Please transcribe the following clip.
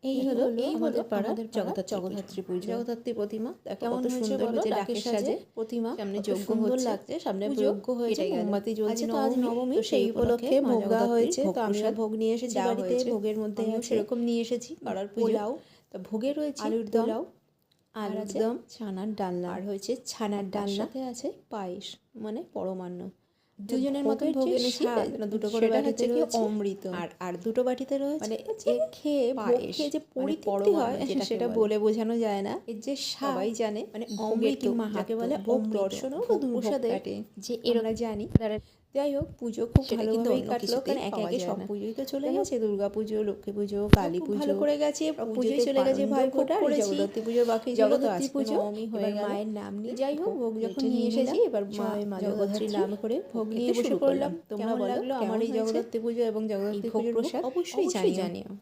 আমাদের পাড়ার জগদ্ধাত্রী পুজো। জগদ্ধাত্রী প্রতিমা কত সুন্দর হয়েছে ডাকের সাজে প্রতিমা, সামনে যজ্ঞ সুন্দর লাগছে, সামনে যজ্ঞ হয়েছে, মোমবাতি জ্বলছে। তো আজ নবমী, তো সেই উপলক্ষে ভোগ দেওয়া হয়েছে। তো আমি ভোগ নিয়ে এসেছি বাড়িতে। ভোগের মধ্যে সেরকম নিয়ে এসেছি পাড়ার পোলাও, তো ভোগে রয়েছে আলুর দম, আলুর দম, ছানার ডালনা, আর হয়েছে ছানার ডালনা, সাথে আছে পায়েস মানে পরমান্ন। দুজনের মতো ভোগ এনেছি, দুটো করে বাটিতে রয়েছে অমৃত, আর দুটো বাটিতে রয়েছে মানে খেয়ে পায়েস, যে পরিতৃপ্তি হয় সেটা বলে বোঝানো যায় না। এর যে সবাই জানে মানে অমৃত মাকে বলে, ভোগ দর্শন ও প্রসাদে যে এরা জানি। যাই হোক, পুজো খুব ভালোভাবেই কাটলো, কারণ একে একে সব পুজোই তো চলে গেছে। দুর্গা পুজো, লক্ষ্মী পুজো, কালী পুজো ভালো করে গেছে, পুজোই চলে গেছে, ভাইফোঁটা, জগদ্ধাত্রী পুজো বাকি, জগদ্ধাত্রী পুজো এবার মায়ের নাম নিয়ে। যাই হোক, ভোগ যখন নিয়ে এসেছি, এবার মা জগদ্ধাত্রীর নাম করে ভোগ নিয়ে বসে পড়লাম। তোমরা বলো আমার এই জগদ্ধাত্রী পুজো এবং জগদ্ধাত্রী পুজোর প্রসাদ অবশ্যই জানিও।